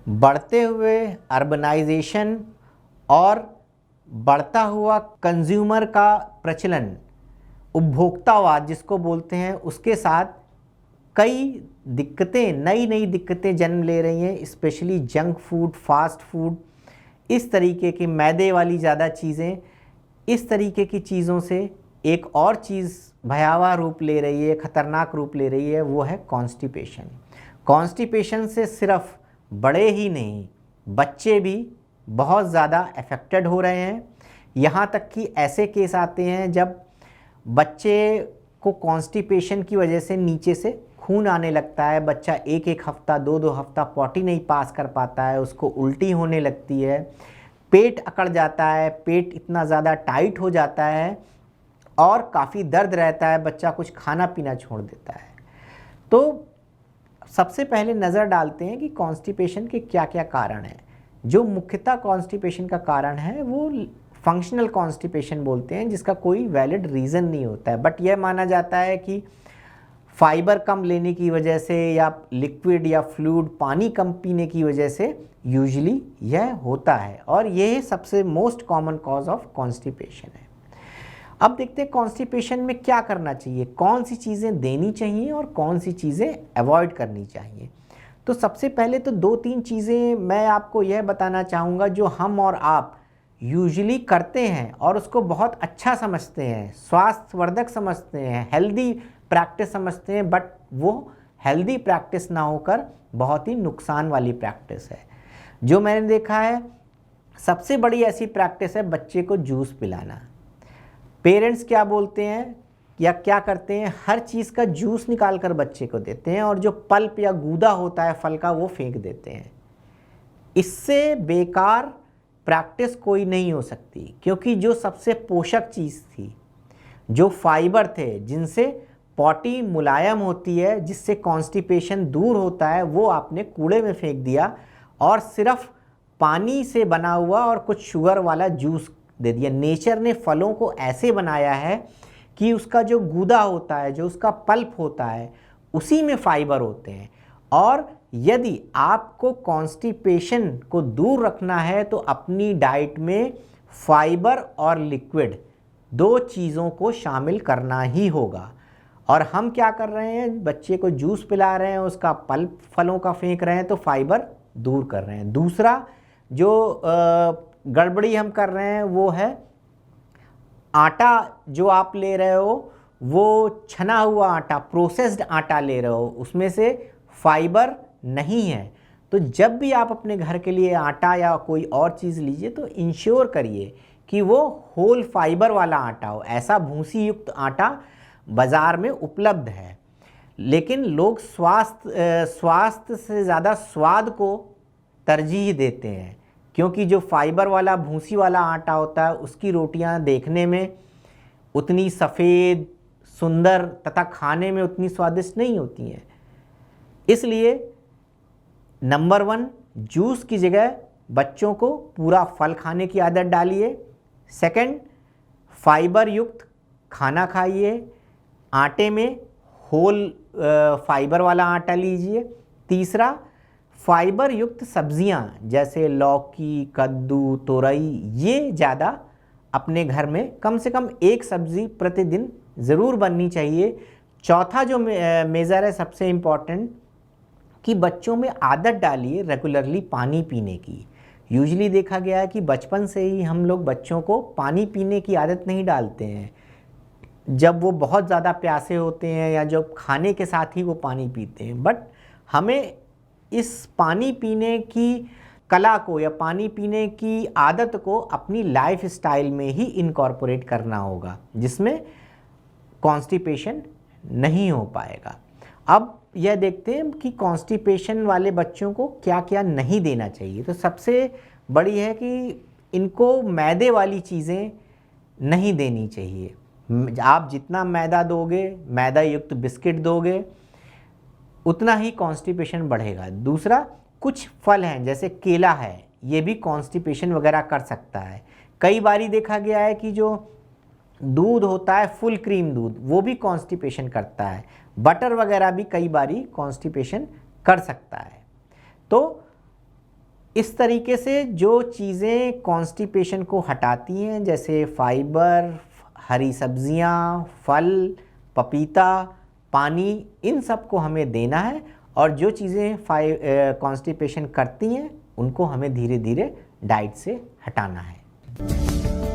बढ़ते हुए अर्बनाइजेशन और बढ़ता हुआ कंज्यूमर का प्रचलन, उपभोक्तावाद जिसको बोलते हैं, उसके साथ कई दिक्कतें, नई नई दिक्कतें जन्म ले रही हैं। Specially junk food, fast food, इस तरीके की मैदे वाली ज़्यादा चीज़ें, इस तरीके की चीज़ों से एक और चीज़ भयावह रूप ले रही है, ख़तरनाक रूप ले रही है, वो है कॉन्स्टिपेशन। कॉन्स्टिपेशन से सिर्फ बड़े ही नहीं, बच्चे भी बहुत ज़्यादा अफेक्टेड हो रहे हैं। यहाँ तक कि ऐसे केस आते हैं जब बच्चे को कॉन्स्टिपेशन की वजह से नीचे से खून आने लगता है, बच्चा एक एक हफ्ता, दो दो हफ्ता पॉटी नहीं पास कर पाता है, उसको उल्टी होने लगती है, पेट अकड़ जाता है, पेट इतना ज़्यादा टाइट हो जाता है और काफ़ी दर्द रहता है, बच्चा कुछ खाना पीना छोड़ देता है। तो सबसे पहले नज़र डालते हैं कि कॉन्स्टिपेशन के क्या क्या कारण हैं। जो मुख्यतः कॉन्स्टिपेशन का कारण है वो फंक्शनल कॉन्स्टिपेशन बोलते हैं, जिसका कोई वैलिड रीज़न नहीं होता है, बट यह माना जाता है कि फाइबर कम लेने की वजह से या लिक्विड या फ्लूइड पानी कम पीने की वजह से यूजुअली यह होता है, और यह सबसे most common cause of constipation है। अब देखते हैं कॉन्स्टिपेशन में क्या करना चाहिए, कौन सी चीज़ें देनी चाहिए और कौन सी चीज़ें अवॉइड करनी चाहिए। तो सबसे पहले तो दो तीन चीज़ें मैं आपको यह बताना चाहूँगा जो हम और आप यूजुअली करते हैं और उसको बहुत अच्छा समझते हैं, स्वास्थ्यवर्धक समझते हैं, हेल्दी प्रैक्टिस समझते हैं, बट वो हेल्दी प्रैक्टिस ना होकर बहुत ही नुकसान वाली प्रैक्टिस है। जो मैंने देखा है, सबसे बड़ी ऐसी प्रैक्टिस है बच्चे को जूस पिलाना। पेरेंट्स क्या बोलते हैं या क्या करते हैं, हर चीज़ का जूस निकाल कर बच्चे को देते हैं और जो पल्प या गूदा होता है फल का वो फेंक देते हैं। इससे बेकार प्रैक्टिस कोई नहीं हो सकती, क्योंकि जो सबसे पोषक चीज़ थी, जो फाइबर थे, जिनसे पॉटी मुलायम होती है, जिससे कॉन्स्टिपेशन दूर होता है, वो आपने कूड़े में फेंक दिया और सिर्फ पानी से बना हुआ और कुछ शुगर वाला जूस दे दिया। नेचर ने फलों को ऐसे बनाया है कि उसका जो गूदा होता है, जो उसका पल्प होता है, उसी में फाइबर होते हैं। और यदि आपको कॉन्स्टिपेशन को दूर रखना है तो अपनी डाइट में फाइबर और लिक्विड दो चीज़ों को शामिल करना ही होगा। और हम क्या कर रहे हैं, बच्चे को जूस पिला रहे हैं, उसका पल्प फलों का फेंक रहे हैं, तो फाइबर दूर कर रहे हैं। दूसरा जो गड़बड़ी हम कर रहे हैं वो है आटा जो आप ले रहे हो, वो छना हुआ आटा, प्रोसेस्ड आटा ले रहे हो, उसमें से फाइबर नहीं है। तो जब भी आप अपने घर के लिए आटा या कोई और चीज़ लीजिए तो इंश्योर करिए कि वो होल फाइबर वाला आटा हो। ऐसा भूसी युक्त आटा बाज़ार में उपलब्ध है, लेकिन लोग स्वास्थ्य से ज़्यादा स्वाद को तरजीह देते हैं, क्योंकि जो फाइबर वाला भूसी वाला आटा होता है उसकी रोटियां देखने में उतनी सफ़ेद, सुंदर तथा खाने में उतनी स्वादिष्ट नहीं होती हैं। इसलिए नंबर 1, जूस की जगह बच्चों को पूरा फल खाने की आदत डालिए। सेकंड, फाइबर युक्त खाना खाइए, आटे में होल फाइबर वाला आटा लीजिए। तीसरा, फाइबर युक्त सब्जियां जैसे लौकी, कद्दू, तोरई, ये ज़्यादा अपने घर में कम से कम एक सब्ज़ी प्रतिदिन ज़रूर बननी चाहिए। चौथा जो मेज़र है सबसे इम्पॉर्टेंट, कि बच्चों में आदत डालिए रेगुलरली पानी पीने की। यूजुअली देखा गया है कि बचपन से ही हम लोग बच्चों को पानी पीने की आदत नहीं डालते हैं, जब वो बहुत ज़्यादा प्यासे होते हैं या जब खाने के साथ ही वो पानी पीते हैं। बट हमें इस पानी पीने की कला को या पानी पीने की आदत को अपनी लाइफ स्टाइल में ही इनकॉर्पोरेट करना होगा, जिसमें कॉन्स्टिपेशन नहीं हो पाएगा। अब यह देखते हैं कि कॉन्स्टिपेशन वाले बच्चों को क्या क्या नहीं देना चाहिए। तो सबसे बड़ी है कि इनको मैदे वाली चीज़ें नहीं देनी चाहिए। आप जितना मैदा दोगे, मैदा युक्त बिस्किट दोगे, उतना ही कॉन्स्टिपेशन बढ़ेगा। दूसरा, कुछ फल हैं जैसे केला है, ये भी कॉन्स्टिपेशन वगैरह कर सकता है। कई बारी देखा गया है कि जो दूध होता है, फुल क्रीम दूध, वो भी कॉन्स्टिपेशन करता है। बटर वगैरह भी कई बारी कॉन्स्टिपेशन कर सकता है। तो इस तरीके से जो चीज़ें कॉन्स्टिपेशन को हटाती हैं, जैसे फाइबर, हरी सब्जियां, फल, पपीता, पानी, इन सब को हमें देना है। और जो चीज़ें कॉन्स्टिपेशन करती हैं उनको हमें धीरे धीरे डाइट से हटाना है।